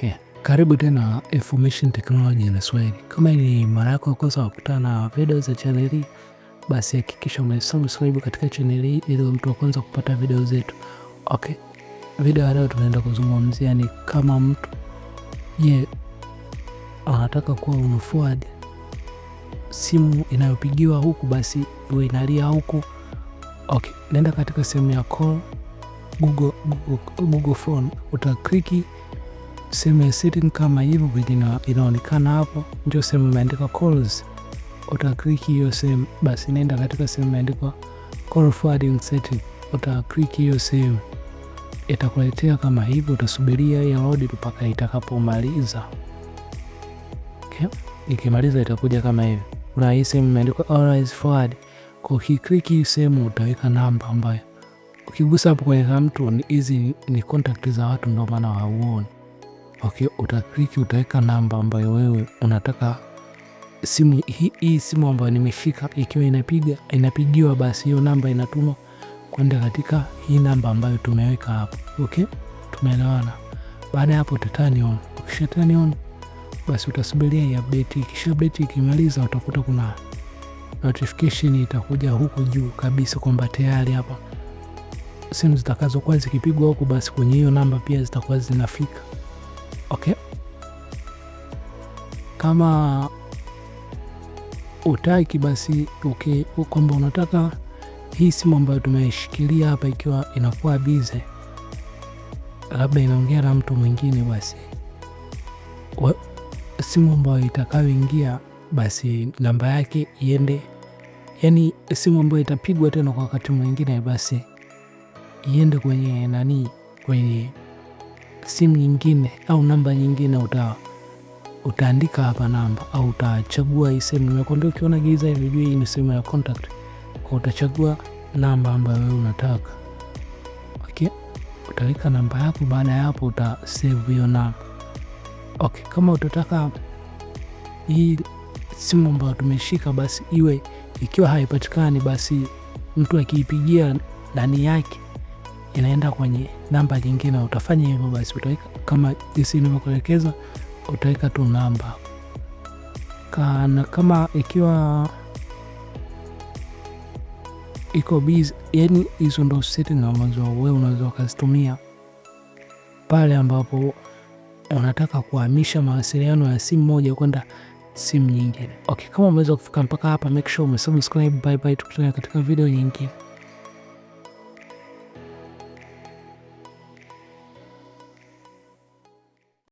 Yeah. Karibu tena Information Technology na Swahili. Kama ni mara yako ya kwanza kukutana na video za channel hii, basi hakikisha umesubscribe katika channel hii ili mtu wa kwanza kupata video zetu. Okay. Video ya leo tunaenda kuzungumzia ni kama mtu anataka kuwa unaforward simu inayopigiwa huku basi iwe inalia huku. Okay, nenda katika sehemu ya call Google Phone, utakliki sehemu ya setting kama hivyo vile inaonekana hapo, ndio sehemu imeandikwa calls. Utakliki hiyo sehemu, basi nenda katika sehemu imeandikwa call forwarding setting, utakliki hiyo sehemu, itakuletea kama hivyo, utasubiria ya load mpaka itakapomaliza. Okay, ikimaliza itakuja kama hivi. Kuna hii sehemu imeandikwa always forward. Kwa ukikliki sehemu utaweka namba ambayo ukigusa hapo kwenye mtu, hizi ni contact za watu ndio maana hauoni. Okay, utakliki utaweka namba ambayo wewe unataka simu hii simu ambayo nimeshika ikiwa inapigiwa, basi hiyo namba inatumwa kwenda katika hii namba ambayo tumeweka hapo. Okay, tumeelewana. Baada ya hapo turn on. Ukisha turn on, basi utasubiria hii update. Kisha update ikimaliza, utakuta kuna notification itakuja huko juu kabisa kwamba tayari hapa simu zitakazokuwa zikipigwa huko, basi kwenye hiyo namba pia zitakuwa zinafika. Okay, kama utaki basi kwamba unataka hii simu ambayo tumeshikilia hapa ikiwa inakuwa busy, labda inaongea na mtu mwingine, basi simu ambayo itakayoingia basi namba yake iende, yani simu ambayo itapigwa tena kwa wakati mwingine basi iende kwenye kwenye simu nyingine au namba nyingine. Utaandika hapa namba au utachagua hii sehemu. Nimekwambia ukiona giza hivi juu hii ni sehemu ya contact, kwa utachagua namba ambayo wewe unataka. Okay, utaweka namba yako. Baada ya hapo utasave hiyo namba. Okay, kama utataka hii simu ambayo tumeshika basi iwe ikiwa haipatikani, basi mtu akiipigia ndani yake inaenda kwenye namba nyingine, utafanya hivyo. Basi utaweka kama jinsi nimekuelekeza, utaweka tu namba kama ikiwa iko busy. Yani hizo ndo setting ambazo wewe unaweza kuzitumia pale ambapo unataka kuhamisha mawasiliano ya simu moja kwenda simu nyingine. Okay, kama umeweza kufika mpaka hapa, make sure umesubscribe. Bye bye, tukutane katika video nyingine.